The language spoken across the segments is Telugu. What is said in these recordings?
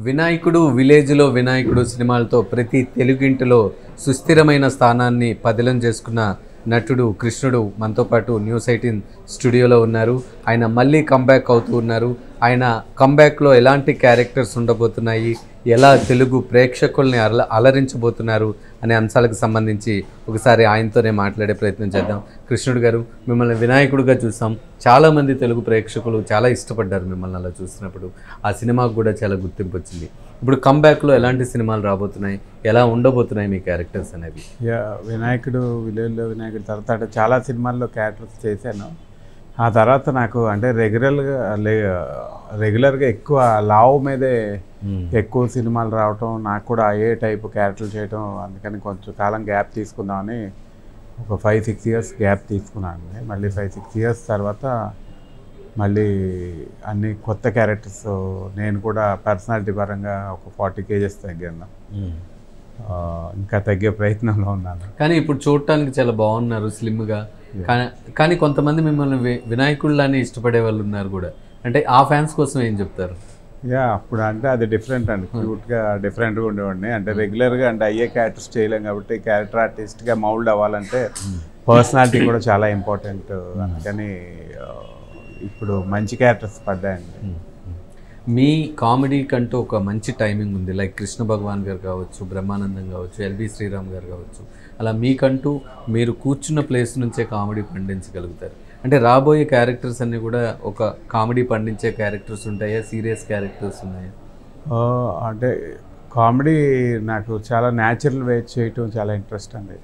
వినాయకుడు విలేజ్లో వినాయకుడు సినిమాలతో ప్రతి తెలుగింటిలో సుస్థిరమైన స్థానాన్ని పదిలం చేసుకున్న నటుడు కృష్ణుడు మనతో పాటు న్యూస్ 18 స్టూడియోలో ఉన్నారు. ఆయన మళ్ళీ కంబ్యాక్ అవుతూ ఉన్నారు. ఆయన కంబ్యాక్లో ఎలాంటి క్యారెక్టర్స్ ఉండబోతున్నాయి, ఎలా తెలుగు ప్రేక్షకుల్ని అలరించబోతున్నారు అనే అంశాలకు సంబంధించి ఒకసారి ఆయనతోనే మాట్లాడే ప్రయత్నం చేద్దాం. కృష్ణుడు గారు, మిమ్మల్ని వినాయకుడిగా చూసాం. చాలామంది తెలుగు ప్రేక్షకులు చాలా ఇష్టపడ్డారు మిమ్మల్ని అలా చూసినప్పుడు. ఆ సినిమాకు కూడా చాలా గుర్తింపు వచ్చింది. ఇప్పుడు కంబ్యాక్లో ఎలాంటి సినిమాలు రాబోతున్నాయి, ఎలా ఉండబోతున్నాయి మీ క్యారెక్టర్స్ అనేవి? వినాయకుడు విలేజ్లో వినాయకుడు తర్వాత చాలా సినిమాల్లో క్యారెక్టర్స్ చేశాను. ఆ తర్వాత నాకు అంటే రెగ్యులర్గా ఎక్కువ లావు మీదే ఎక్కువ సినిమాలు రావటం, నాకు కూడా ఏ టైపు క్యారెక్టర్లు చేయటం, అందుకని కొంచెం కాలం గ్యాప్ తీసుకుందామని ఒక 5-6 ఇయర్స్ గ్యాప్ తీసుకున్నాను. మళ్ళీ 5-6 ఇయర్స్ తర్వాత మళ్ళీ అన్ని కొత్త క్యారెక్టర్స్, నేను కూడా పర్సనాలిటీ పరంగా ఒక 40 kgs తగ్గాను. ఇంకా తగ్గే ప్రయత్నంలో ఉన్నాను. కానీ ఇప్పుడు చూడటానికి చాలా బాగున్నారు, స్లిమ్గా. కానీ కొంతమంది మిమ్మల్ని వినాయకుళ్ళని ఇష్టపడే వాళ్ళు ఉన్నారు కూడా. అంటే ఆ ఫ్యాన్స్ కోసం ఏం చెప్తారు? అప్పుడు అంటే అది డిఫరెంట్ అండి, క్యూట్గా డిఫరెంట్గా ఉండేవాడిని. అంటే రెగ్యులర్గా అంటే అయ్యే క్యారెక్టర్స్ చేయలేం కాబట్టి క్యారెక్టర్ ఆర్టిస్ట్గా మౌల్డ్ అవ్వాలంటే పర్సనాలిటీ కూడా చాలా ఇంపార్టెంట్. అందుకని ఇప్పుడు మంచి క్యారెక్టర్స్ పడ్డాయండి. మీ కామెడీ కంటూ ఒక మంచి టైమింగ్ ఉంది. లైక్ కృష్ణ భగవాన్ గారు కావచ్చు, బ్రహ్మానందం కావచ్చు, ఎల్బి శ్రీరామ్ గారు కావచ్చు. అలా మీకంటూ మీరు కూర్చున్న ప్లేస్ నుంచే కామెడీ పండించగలుగుతారు. అంటే రాబోయే క్యారెక్టర్స్ అన్నీ కూడా ఒక కామెడీ పండించే క్యారెక్టర్స్ ఉంటాయా, సీరియస్ క్యారెక్టర్స్ ఉన్నాయా? అంటే కామెడీ నాకు చాలా న్యాచురల్ వే చేయటం చాలా ఇంట్రెస్ట్ అండి.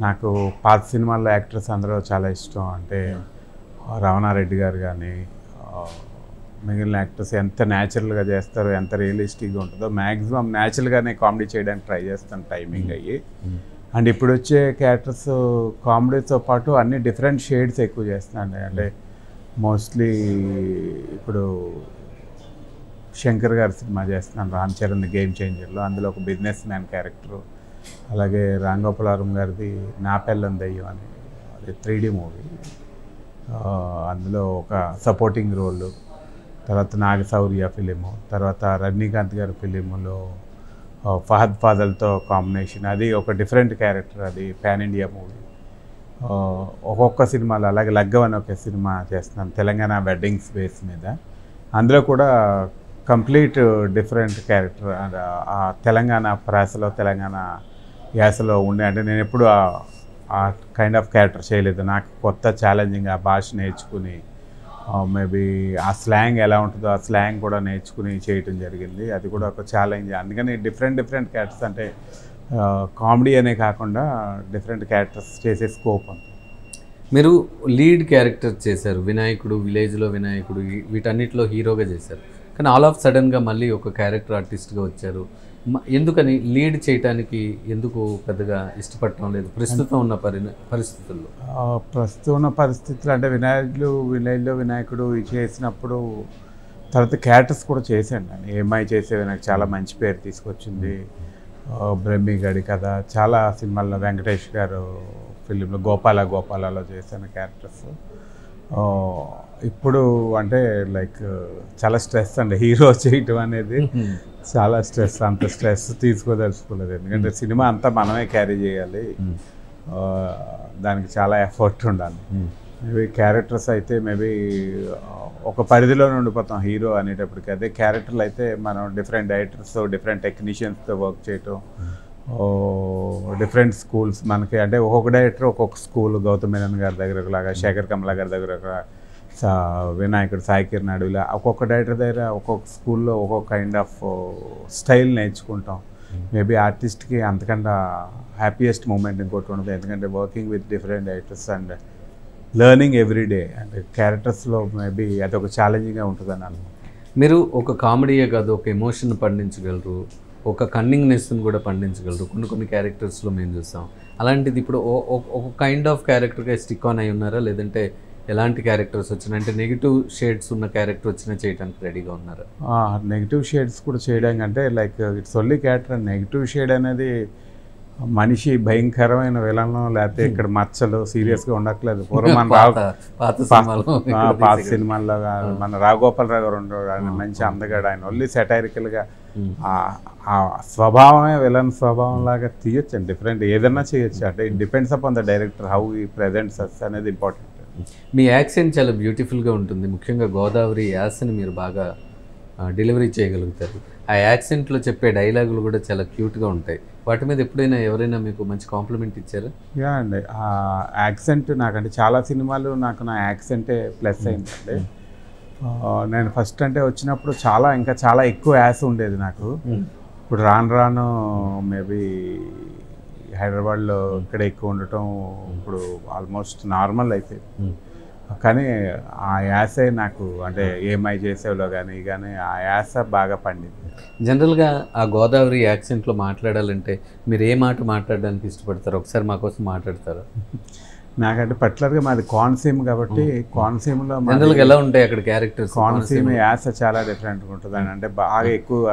నాకు పాత సినిమాల్లో యాక్టర్స్ అందరూ చాలా ఇష్టం. అంటే రమణారెడ్డి గారు కానీ మిగిలిన యాక్టర్స్ ఎంత న్యాచురల్గా చేస్తారో, ఎంత రియలిస్టిక్గా ఉంటుందో మ్యాక్సిమం న్యాచురల్గానే కామెడీ చేయడానికి ట్రై చేస్తాను టైమింగ్ అయ్యి. అండ్ ఇప్పుడు వచ్చే క్యారెక్టర్స్ కామెడీతో పాటు అన్ని డిఫరెంట్ షేడ్స్ ఎక్కువ చేస్తున్నాను. అంటే మోస్ట్లీ ఇప్పుడు శంకర్ గారి సినిమా చేస్తున్నాను, రామ్ చరణ్ గేమ్ చేంజర్లో. అందులో ఒక బిజినెస్ మ్యాన్ క్యారెక్టరు. అలాగే రాంగోపాలవరం గారిది నా పెళ్ళం దయ్యం అని, అది 3D మూవీ. అందులో ఒక సపోర్టింగ్ రోల్. తర్వాత నాగశౌర్య ఫిలిము, తర్వాత రజనీకాంత్ గారి ఫిలిములో ఫహద్ ఫాదల్తో కాంబినేషన్. అది ఒక డిఫరెంట్ క్యారెక్టర్, అది పాన్ ఇండియా మూవీ. ఒక్కొక్క సినిమాలో అలాగే లగ్గం అని ఒక సినిమా చేస్తున్నాను తెలంగాణ వెడ్డింగ్స్ బేస్ మీద. అందులో కూడా కంప్లీట్ డిఫరెంట్ క్యారెక్టర్. ఆ తెలంగాణ ప్రాసలో, తెలంగాణ యాసలో ఉండే, అంటే నేను ఎప్పుడు ఆ కైండ్ ఆఫ్ క్యారెక్టర్ చేయలేదు. నాకు కొత్త ఛాలెంజింగ్, ఆ భాష నేర్చుకుని మేబీ ఆ స్లాంగ్ ఎలా ఉంటుందో ఆ స్లాంగ్ కూడా నేర్చుకుని చేయటం జరిగింది. అది కూడా ఒక ఛాలెంజ్. అందుకని డిఫరెంట్ క్యారెక్టర్స్, అంటే కామెడీ అనే కాకుండా డిఫరెంట్ క్యారెక్టర్స్ చేసే స్కోప్ ఉంది. మీరు లీడ్ క్యారెక్టర్ చేశారు, వినాయకుడు విలేజ్లో వినాయకుడు, వీటన్నిటిలో హీరోగా చేశారు. కానీ ఆల్ ఆఫ్ సడన్గా మళ్ళీ ఒక క్యారెక్టర్ ఆర్టిస్ట్గా వచ్చారు. ఎందుకని లీడ్ చేయడానికి ఎందుకు పెద్దగా ఇష్టపడటం లేదు ప్రస్తుతం ఉన్న పరిస్థితుల్లో? ప్రస్తుతం ఉన్న పరిస్థితులు అంటే విలేజ్లో వినాయకుడు చేసినప్పుడు తర్వాత క్యారెక్టర్స్ కూడా చేశాను నేను. ఏమై చేసేవి నాకు చాలా మంచి పేరు తీసుకొచ్చింది. బ్రహ్మిగడి కథ, చాలా సినిమాల్లో వెంకటేష్ గారు ఫిలింలో గోపాలలో చేశాను క్యారెక్టర్స్. ఇప్పుడు అంటే లైక్ చాలా స్ట్రెస్ అండి హీరో చేయటం అనేది. చాలా స్ట్రెస్, అంత స్ట్రెస్ తీసుకోదలుచుకోలేదు. ఎందుకంటే సినిమా అంతా మనమే క్యారీ చేయాలి, దానికి చాలా ఎఫర్ట్ ఉండాలి. మేబీ క్యారెక్టర్స్ అయితే మేబీ ఒక పరిధిలో ఉండిపోతాం హీరో అనేటప్పటికి. అదే క్యారెక్టర్లు అయితే మనం డిఫరెంట్ డైరెక్టర్స్తో, డిఫరెంట్ టెక్నీషియన్స్తో వర్క్ చేయటం, డిఫరెంట్ స్కూల్స్ మనకి. అంటే ఒక్కొక్క డైరెక్టర్ ఒక్కొక్క స్కూల్, గౌతమ్ మేనన్ గారి దగ్గర ఒకలాగా, శేఖర్ కమలా గారి దగ్గర ఒక, వినాయకుడు సాయి కిరణ్ అడవిలా, ఒక్కొక్క డైరెక్టర్ దగ్గర ఒక్కొక్క స్కూల్లో ఒక్కొక్క కైండ్ ఆఫ్ స్టైల్ నేర్చుకుంటాం. మేబీ ఆర్టిస్ట్కి అంతకన్నా హ్యాపీయెస్ట్ మూమెంట్ ఇంకోటి ఉండదు. ఎందుకంటే working with different directors and learning every day. అంటే క్యారెక్టర్స్లో మేబీ అది ఒక ఛాలెంజింగ్గా ఉంటుందని అనుకుంటున్నాను. మీరు ఒక కామెడీయే కాదు, ఒక ఎమోషన్ పండించగలరు, ఒక కన్నింగ్నెస్ని కూడా పండించగలరు కొన్ని క్యారెక్టర్స్లో మేము చూస్తాం. అలాంటిది ఇప్పుడు ఒక కైండ్ ఆఫ్ క్యారెక్టర్గా స్టిక్ ఆన్ అయి ఉన్నారా, లేదంటే ఎలాంటి క్యారెక్టర్స్ వచ్చినా, అంటే నెగిటివ్ షేడ్స్ ఉన్న క్యారెక్టర్ వచ్చినా చేయడానికి రెడీగా ఉన్నారా? నెగిటివ్ షేడ్స్ కూడా చేయడానికి, అంటే like it's only character. Negative shade అనేది మనిషి భయంకరమైన విలనం, లేకపోతే ఇక్కడ మచ్చలు సీరియస్గా ఉండట్లేదు. పూర్వం మన పాత సినిమాల్లో మన రాఘగోపాలరావు గారు ఉండేవాడు, ఆయన మంచి అందగాడు, ఆయన ఓన్లీ సెటైరికల్గా ఆ స్వభావమే విలన్ స్వభావం లాగా తీయొచ్చు, డిఫరెంట్ ఏదన్నా చేయొచ్చు. అంటే it depends upon the director how ఈ ప్రెజెంట్స్ అస్ అనేది ఇంపార్టెంట్. మీ యాక్సెంట్ చాలా బ్యూటిఫుల్గా ఉంటుంది, ముఖ్యంగా గోదావరి యాసని మీరు బాగా డెలివరీ చేయగలుగుతారు. ఆ యాక్సెంట్లో చెప్పే డైలాగులు కూడా చాలా క్యూట్గా ఉంటాయి. వాటి మీద ఎప్పుడైనా ఎవరైనా మీకు మంచి కాంప్లిమెంట్ ఇచ్చారా? యా అండి, ఆ యాక్సెంట్ నాకంటే చాలా సినిమాలు నాకు నా యాక్సెంటే ప్లస్ అయిందండి. నేను ఫస్ట్ అంటే వచ్చినప్పుడు ఇంకా చాలా ఎక్కువ యాస ఉండేది నాకు. ఇప్పుడు రాను రాను మేబీ హైదరాబాద్లో ఇక్కడ ఎక్కువ ఉండటం ఇప్పుడు ఆల్మోస్ట్ నార్మల్ అయిపోయింది. కానీ ఆ యాసే నాకు అంటే ఏమై చేసేలో కానీ ఆ యాస బాగా పండింది. జనరల్గా ఆ గోదావరి యాక్సెంట్లో మాట్లాడాలంటే మీరు ఏ మాట మాట్లాడడానికి ఇష్టపడతారు? ఒకసారి మా కోసం మాట్లాడతారు. నాకంటే పర్టికులర్గా మాది కోనసీమ కాబట్టి కోనసీమలో జనరల్గా ఎలా ఉంటాయి అక్కడ క్యారెక్టర్స్? కోనసీమ యాస చాలా డిఫరెంట్గా ఉంటుంది అని, అంటే బాగా ఎక్కువ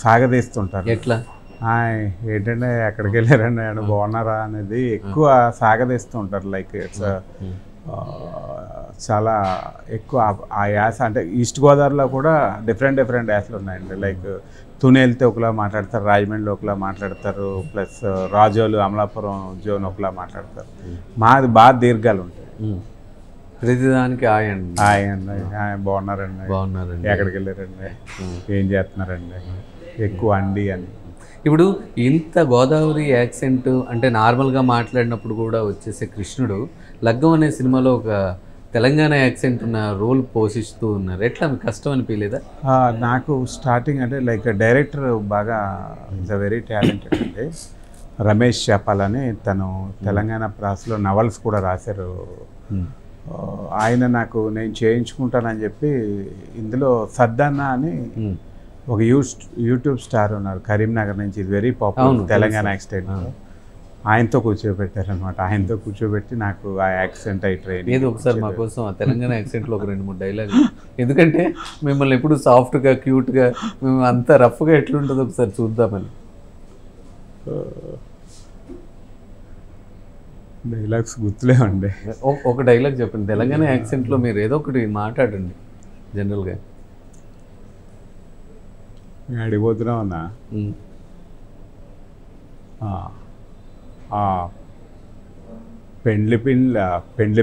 సాగదీస్తుంటారు. ఎట్లా? ఏంటంటే ఎక్కడికి వెళ్ళారండి అని, బాగున్నారా అనేది ఎక్కువ సాగదీస్తూ ఉంటారు. లైక్ ఇట్స్ చాలా ఎక్కువ ఆ యాస. అంటే ఈస్ట్ గోదావరిలో కూడా డిఫరెంట్ యాసలు ఉన్నాయండి. లైక్ తుని వెళ్తే ఒకలా మాట్లాడతారు, రాజమండ్రిలో ఒకలా మాట్లాడతారు, ప్లస్ రాజోలు అమలాపురం జోన్ ఒకలా మాట్లాడతారు. మాది బాగా దీర్ఘాలు ఉంటాయి. ప్రతిదానికి బాగున్నారండి, ఎక్కడికి వెళ్ళారండి, ఏం చేస్తున్నారండి, ఎక్కువ అండి అని. ఇప్పుడు ఇంత గోదావరి యాక్సెంట్ అంటే నార్మల్గా మాట్లాడినప్పుడు కూడా వచ్చేసే కృష్ణుడు లగ్గం అనే సినిమాలో ఒక తెలంగాణ యాక్సెంట్ ఉన్న రోల్ పోషిస్తూ ఉన్నారు. ఎట్లా మీకు కష్టం అనిపించలేదా? నాకు స్టార్టింగ్ అంటే లైక్ డైరెక్టర్ బాగా ఇస్ అ వెరీ టాలెంటెడ్ అండి, రమేష్ చేపాలని. తను తెలంగాణ ప్రాసలో నవల్స్ కూడా రాశారు. ఆయన నేను చేయించుకుంటానని చెప్పి ఇందులో సద్దన్న అని ఒక యూట్యూబ్ స్టార్ ఉన్నారు కరీంనగర్ నుంచి, ఇది వెరీ పాపులర్ తెలంగాణ యాక్సెంట్. ఆయనతో కూర్చోబెట్టారనమాట. ఆయనతో కూర్చోబెట్టి నాకు ఆ యాక్సెంట్ అయి ట్రైన్ ఏదో ఒకసారి మా కోసం ఆ తెలంగాణ యాక్సెంట్లో ఒక 2-3 డైలాగ్, ఎందుకంటే మిమ్మల్ని ఎప్పుడు సాఫ్ట్గా క్యూట్గా మేము అంత రఫ్గా ఎట్లుంటుందో ఒకసారి చూద్దామని. డైలాగ్స్ గుర్తులేవండి. ఒక డైలాగ్ చెప్పండి తెలంగాణ యాక్సెంట్లో, మీరు ఏదో ఒకటి మాట్లాడండి జనరల్గా. అడిగిపోతున్నావు అన్నా, పెండ్లి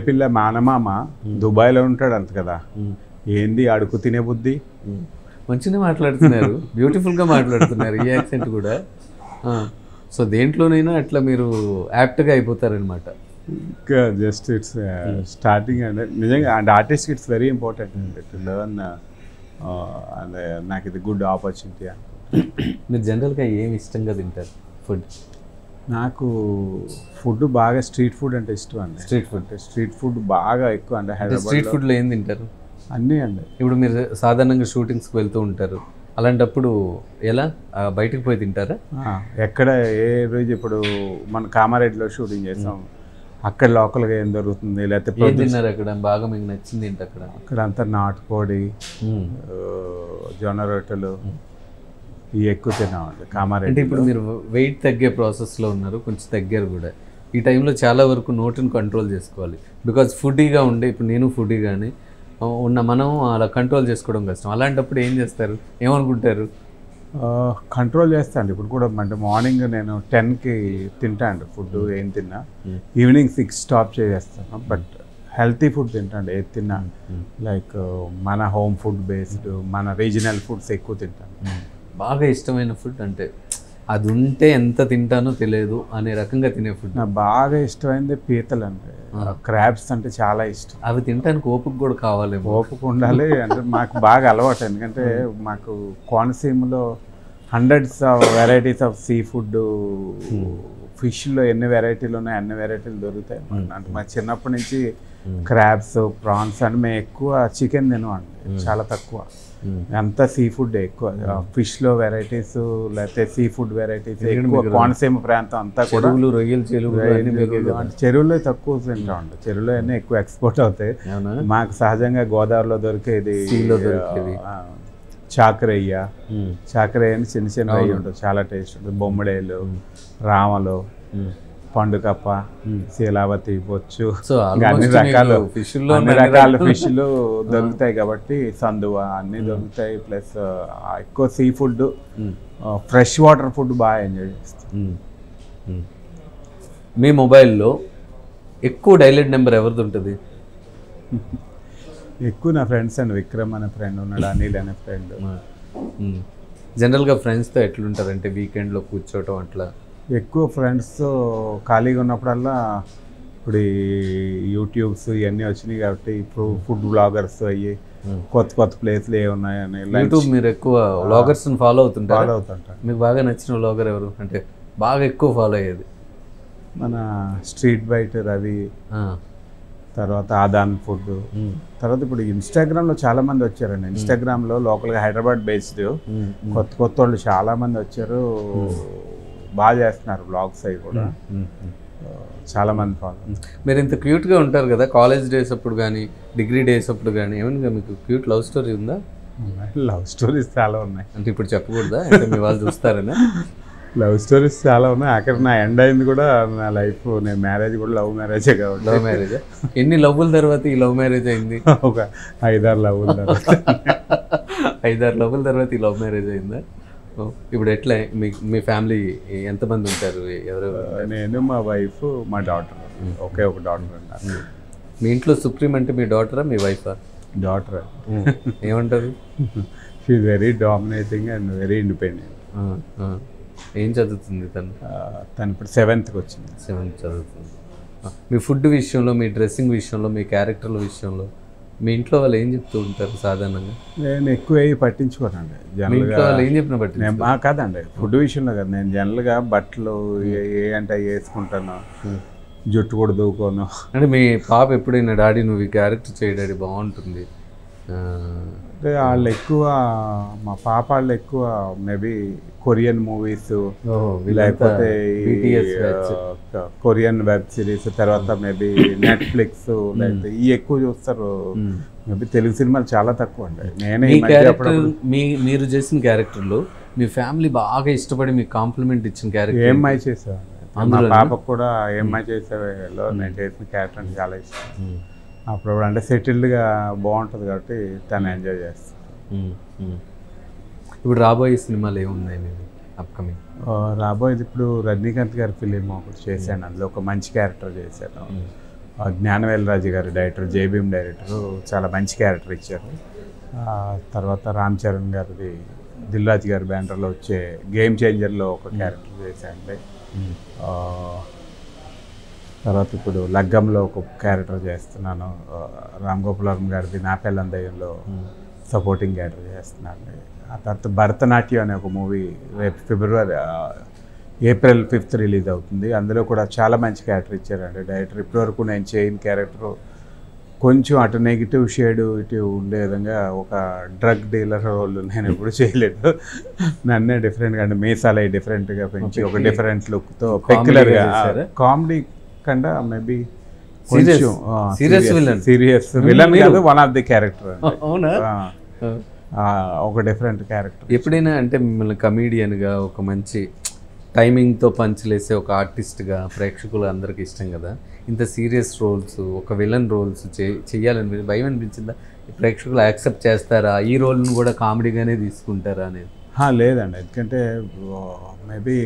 పిల్ల మానమామ దుబాయ్లో ఉంటాడు అంత కదా, ఏంది అడుగు తినే బుద్ధి. మంచిగా మాట్లాడుతున్నారు, బ్యూటిఫుల్గా మాట్లాడుతున్నారు ఈ యాక్సెంట్ కూడా. సో దేంట్లోనైనా అట్లా మీరు యాప్ట్గా అయిపోతారనమాట. ఇంకా జస్ట్ ఇట్స్ స్టార్టింగ్ అంటే నిజంగా and artist it's very important to learn. అంటే నాకు ఇది గుడ్ ఆపర్చునిటీ. మీరు జనరల్గా ఏమి ఇష్టంగా తింటారు ఫుడ్? నాకు ఫుడ్ బాగా స్ట్రీట్ ఫుడ్ అంటే ఇష్టం అండి. స్ట్రీట్ ఫుడ్ బాగా ఎక్కువ అంటే హైదరాబాద్. స్ట్రీట్ ఫుడ్లో ఏం తింటారు? అన్నీ అండి. ఇప్పుడు మీరు సాధారణంగా షూటింగ్స్కి వెళ్తూ ఉంటారు, అలాంటప్పుడు ఎలా బయటకు పోయి తింటారా? ఎక్కడ ఏ రోజు ఇప్పుడు మన కామారెడ్డిలో షూటింగ్ చేస్తాం, అక్కడ లోకల్గా ఏం దొరుకుతుంది, లేకపోతే ఏం తిన్నారు అక్కడ బాగా మీకు నచ్చింది ఏంటి? అక్కడ అంతా నాటుకోడి, జొన్న రొట్టెలు ఇవి ఎక్కువ తిన్నామండి కామారెడ్డి. అంటే ఇప్పుడు మీరు వెయిట్ తగ్గే ప్రాసెస్లో ఉన్నారు, కొంచెం తగ్గారు కూడా. ఈ టైంలో చాలా వరకు నోటిని కంట్రోల్ చేసుకోవాలి, బికాజ్ ఫుడీగా ఉండే, ఇప్పుడు నేను ఫుడీగానే మనం అలా కంట్రోల్ చేసుకోవడం కష్టం. అలాంటప్పుడు ఏం చేస్తారు, ఏమనుకుంటారు? కంట్రోల్ చేస్తాను. ఇప్పుడు కూడా అంటే మార్నింగ్ నేను 10కి తింటాను ఫుడ్, ఏం తిన్నా. ఈవినింగ్ 6 స్టాప్ చేసేస్తాను. బట్ హెల్తీ ఫుడ్ తింటాను ఏది తిన్నా. లైక్ మన హోమ్ ఫుడ్ బేస్డ్, మన రీజనల్ ఫుడ్స్ ఎక్కువ తింటాను. బాగా ఇష్టమైన ఫుడ్ అంటే అది ఉంటే ఎంత తింటానో తెలియదు అనే రకంగా తినే ఫుడ్? నాకు బాగా ఇష్టమైంది పీతలు అంటే, క్రాబ్స్ అంటే చాలా ఇష్టం. అవి తినడానికి ఓపిక కూడా కావాలి. ఓపిక ఉండాలి అంటే మాకు బాగా అలవాటు. ఎందుకంటే మాకు కోనసీమలో hundreds of varieties of seafood, ఫిష్లో ఎన్ని వెరైటీలు ఉన్నాయి అన్ని వెరైటీలు దొరుకుతాయి. అంటే మా చిన్నప్పటి నుంచి క్రాబ్స్, ప్రాన్స్ అంటే మేము ఎక్కువ చికెన్ తినమండి, చాలా తక్కువ. అంతా సీ ఫుడ్ ఎక్కువ. ఫిష్లో వెరైటీస్ లేకపోతే సీ ఫుడ్ వెరైటీస్ ఎక్కువ. కోనసీమ ప్రాంతం అంతా కూడా రొయ్యలు, చెరువులో తక్కువ తింటామండి. చెరువులో అన్నీ ఎక్కువ ఎక్స్పోర్ట్ అవుతాయి. మాకు సహజంగా గోదావరిలో దొరికేది చాకరయ్య అని చిన్న చిన్న అయ్యి ఉంటుంది, చాలా టేస్ట్ ఉంటుంది. బొమ్మడేలు, రామలు, పండుకప్ప, శీలావతి, బొచ్చు, అన్ని రకాల ఫిష్లు దొరుకుతాయి కాబట్టి సందువ అన్నీ దొరుకుతాయి. ప్లస్ ఎక్కువ sea food, fresh water food బాగా ఎంజాయ్ చేస్తాం. మీ మొబైల్లో ఎక్కువ డైలెట్ నెంబర్ ఎవరిది ఉంటుంది? ఎక్కువ నా ఫ్రెండ్స్ అండి. విక్రమ్ అనే ఫ్రెండ్ ఉన్నాడు, అనిల్ అనే ఫ్రెండ్. జనరల్గా ఫ్రెండ్స్తో ఎట్లుంటారంటే వీకెండ్లో కూర్చోవటం అట్లా? ఎక్కువ ఫ్రెండ్స్తో ఖాళీగా ఉన్నప్పుడల్లా ఇప్పుడు ఈ యూట్యూబ్స్ ఇవన్నీ వచ్చినాయి కాబట్టి ఇప్పుడు ఫుడ్ బ్లాగర్స్ అయ్యి కొత్త కొత్త ప్లేస్లు ఏ ఉన్నాయని యూట్యూబ్ మీరు ఎక్కువ వ్లాగర్స్ని ఫాలో అవుతుంటారు? ఫాలో అవుతుంటారు. మీకు బాగా నచ్చిన వ్లాగర్ ఎవరు అంటే బాగా ఎక్కువ ఫాలో అయ్యేది? మన స్ట్రీట్ బైట్ రవి, తర్వాత ఆదాన్ ఫుడ్, తర్వాత ఇప్పుడు ఇన్స్టాగ్రామ్లో చాలా మంది వచ్చారండి. ఇన్స్టాగ్రామ్లో లోకల్గా హైదరాబాద్ బేస్డ్ కొత్త కొత్త వాళ్ళు చాలా మంది వచ్చారు, బాగా చేస్తున్నారు బ్లాగ్స్ అవి కూడా, చాలా మంది ఫాలో. మీరు ఇంత క్యూట్గా ఉంటారు కదా, కాలేజ్ డేస్ అప్పుడు కానీ డిగ్రీ డేస్ అప్పుడు కానీ ఏమైనా మీకు క్యూట్ లవ్ స్టోరీ ఉందా? లవ్ స్టోరీస్ చాలా ఉన్నాయి. అంటే ఇప్పుడు చెప్పకూడదా, అంటే మీ వాళ్ళు చూస్తారనా? లవ్ స్టోరీస్ చాలా ఉన్నాయి. అక్కడ నా ఎండ్ అయింది కూడా నా లైఫ్, నేను మ్యారేజ్ కూడా లవ్ మ్యారేజే కాబట్టి. Love marriage? ఎన్ని లవ్వుల తర్వాత ఈ లవ్ మ్యారేజ్ అయింది? ఒక 5-6 లవ్వుల తర్వాత. 5-6 లవ్వుల తర్వాత ఈ లవ్ మ్యారేజ్ అయిందా? ఇప్పుడు ఎట్లా మీ ఫ్యామిలీ ఎంతమంది ఉంటారు? ఎవరు? నేను, మా వైఫ్, మా డాటర్, ఒకే ఒక డాటర్ అన్నారు. మీ ఇంట్లో సుప్రీం అంటే మీ డాటరా మీ వైఫా? డాటర్. ఏమంటారు? She is very dominating and very independent. ఏం చదువుతుంది తను? తను ఇప్పుడు 7th వచ్చింది. 7th చదువుతుంది. మీ ఫుడ్ విషయంలో, మీ డ్రెస్సింగ్ విషయంలో, మీ క్యారెక్టర్ల విషయంలో మీ ఇంట్లో వాళ్ళు ఏం చెప్తూ ఉంటారు సాధారణంగా? నేను ఎక్కువ పట్టించుకోనండి జనరల్గా. వాళ్ళు ఏం చెప్పినా పట్టించుకో? కాదండి, ఫుడ్ విషయంలో కదా. నేను జనరల్గా బట్టలు ఏ అంటే వేసుకుంటాను, జుట్టు కూడా దూకోను. అంటే మీ పాప ఎప్పుడైనా డాడీ నువ్వు ఈ క్యారెక్టర్ చేయ డాడీ బాగుంటుంది అంటే వాళ్ళు ఎక్కువ, మా పాప వాళ్ళు ఎక్కువ మేబీ కొరియన్ మూవీస్, లేకపోతే కొరియన్ వెబ్ సిరీస్, తర్వాత మేబీ నెట్ఫ్లిక్స్, లేకపోతే ఈ ఎక్కువ చూస్తారు. మేబీ తెలుగు సినిమాలు చాలా తక్కువ అండి. నేనే మీరు చేసిన క్యారెక్టర్లో మీ ఫ్యామిలీ బాగా ఇష్టపడి మీకు కాంప్లిమెంట్ ఇచ్చిన క్యారెక్టర్ ఏమై చేసాను. మా పాపకు కూడా ఏమై చేసేలో నేను చేసిన క్యారెక్టర్ అంటే చాలా ఇష్టం. అప్పుడు అంటే సెటిల్డ్గా బాగుంటుంది కాబట్టి తను ఎంజాయ్ చేస్తాను. ఇప్పుడు రాబోయే సినిమాలు ఏమున్నాయి మీరు అప్కమింగ్? రాబోయేది ఇప్పుడు రజనీకాంత్ గారి ఫిలిం ఒకటి చేశాను, అందులో ఒక మంచి క్యారెక్టర్ చేశాను. జ్ఞానవేల్ రాజు గారు డైరెక్టర్, జేబీఎం డైరెక్టర్, చాలా మంచి క్యారెక్టర్ ఇచ్చారు. తర్వాత రామ్ చరణ్ గారిది దిల్ రాజు గారి బ్యానర్లో వచ్చే గేమ్ చేంజర్లో ఒక క్యారెక్టర్ చేశాను. తర్వాత ఇప్పుడు లగ్గంలో ఒక క్యారెక్టర్ చేస్తున్నాను. రామ్ గోపాల్ గారిది నా పెళ్ళం దయ్యంలో సపోర్టింగ్ క్యారెక్టర్ చేస్తున్నాను. ఆ తర్వాత భరతనాట్యం అనే ఒక మూవీ రేపు ఏప్రిల్ 5th రిలీజ్ అవుతుంది. అందులో కూడా చాలా మంచి క్యారెక్టర్ ఇచ్చారండి డైరెక్టర్. ఇప్పటివరకు నేను చేయని క్యారెక్టర్, కొంచెం అటు నెగిటివ్ షేడ్ ఇటు ఉండే విధంగా ఒక డ్రగ్ డీలర్ రోల్ నేను ఎప్పుడు చేయలేదు. నన్నే డిఫరెంట్గా అంటే మీసాలు డిఫరెంట్గా పెంచి ఒక డిఫరెంట్ లుక్తో పెక్యులర్గా కామెడీ కంటే మేబీ సీరియస్ విలన్ కాదు, వన్ ఆఫ్ ది క్యారెక్టర్. అవునా? ఒక డిఫరెంట్ క్యారెక్టర్. ఎప్పుడైనా అంటే మిమ్మల్ని కమీడియన్గా, ఒక మంచి టైమింగ్తో పంచులేసే ఒక ఆర్టిస్ట్గా ప్రేక్షకులు అందరికి ఇష్టం కదా, ఇంత సీరియస్ రోల్స్, ఒక విలన్ రోల్స్ చేయాలని భయం అనిపించిందా? ప్రేక్షకులు యాక్సెప్ట్ చేస్తారా, ఈ రోల్ని కూడా కామెడీగానే తీసుకుంటారా అనేది? లేదండి, ఎందుకంటే మేబీ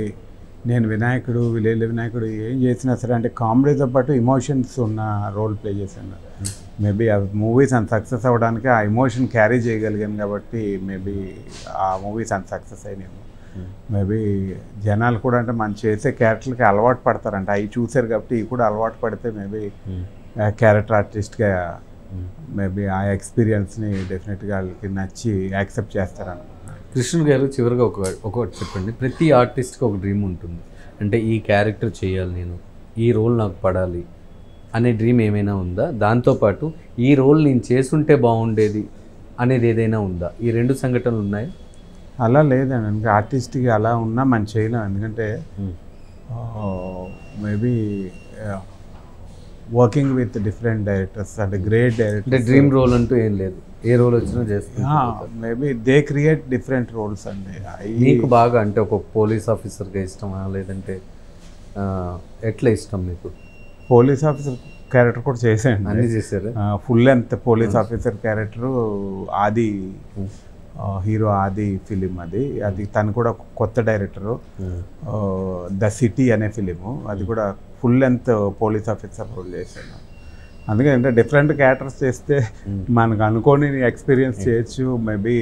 నేను వినాయకుడు, విలేజ్ వినాయకుడు ఏం చేసినా సరే అంటే కామెడీతో పాటు ఎమోషన్స్ ఉన్న రోల్ ప్లే చేశాను. మేబీ ఆ మూవీస్ అంత సక్సెస్ అవ్వడానికి ఆ ఎమోషన్ క్యారీ చేయగలిగాను కాబట్టి మేబీ ఆ మూవీస్ అంత సక్సెస్ అయినాయి. మేబీ జనాలు కూడా అంటే మనం చేసే క్యారెక్టర్లకి అలవాటు పడతారంట, అవి చూసారు కాబట్టి ఇవి కూడా అలవాటు పడితే మేబీ క్యారెక్టర్ ఆర్టిస్ట్గా మేబీ ఆ ఎక్స్పీరియన్స్ని డెఫినెట్గా వాళ్ళకి నచ్చి యాక్సెప్ట్ చేస్తారనుకుంటున్నాను. కృష్ణ గారు, చివరిగా ఒకటి చెప్పండి. ప్రతి ఆర్టిస్ట్కి ఒక డ్రీమ్ ఉంటుంది, అంటే ఈ క్యారెక్టర్ చేయాలి, నేను ఈ రోల్ నాకు పడాలి అనే డ్రీమ్ ఏమైనా ఉందా? దాంతోపాటు ఈ రోల్ నేను చేసుంటే బాగుండేది అనేది ఏదైనా ఉందా? ఈ 2 సంఘటనలు ఉన్నాయి? అలా లేదండి, ఇంకా ఆర్టిస్ట్కి అలా ఉన్నా మనం చేయలేం. ఎందుకంటే maybe working with different directors అంటే గ్రేట్ డైరెక్టర్. అంటే డ్రీమ్ రోల్ అంటూ ఏం లేదు, ఏ రోల్ వచ్చినా చేస్తున్నారు. Maybe they create different roles అండి. మీకు బాగా అంటే ఒక పోలీస్ ఆఫీసర్గా ఇష్టమా, లేదంటే ఎట్లా ఇష్టం మీకు? పోలీస్ ఆఫీసర్ క్యారెక్టర్ కూడా చేసాను. అన్నీ చేశారు. Full length police officer character ఆది, హీరో ఆది ఫిలిం అది తను కూడా కొత్త డైరెక్టరు. ద సిటీ అనే ఫిలిము, అది కూడా full length police officer role చేశాను. అందుకే అంటే డిఫరెంట్ క్యారెక్టర్స్ చేస్తే మనకు అనుకోని ఎక్స్పీరియన్స్ చేయొచ్చు. మేబీ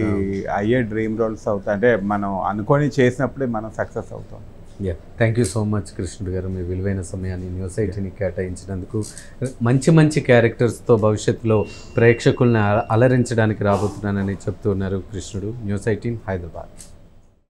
అయ్యే డ్రీమ్ రోల్స్ అవుతాయి, అంటే మనం అనుకొని చేసినప్పుడే మనం సక్సెస్ అవుతాం. థ్యాంక్ యూ సో మచ్ కృష్ణుడు గారు, మీ విలువైన సమయాన్ని న్యూస్ 18ని కేటాయించినందుకు. మంచి మంచి క్యారెక్టర్స్తో భవిష్యత్తులో ప్రేక్షకుల్ని అలరించడానికి రాబోతున్నానని చెప్తున్నారు కృష్ణుడు. న్యూస్ 18 హైదరాబాద్.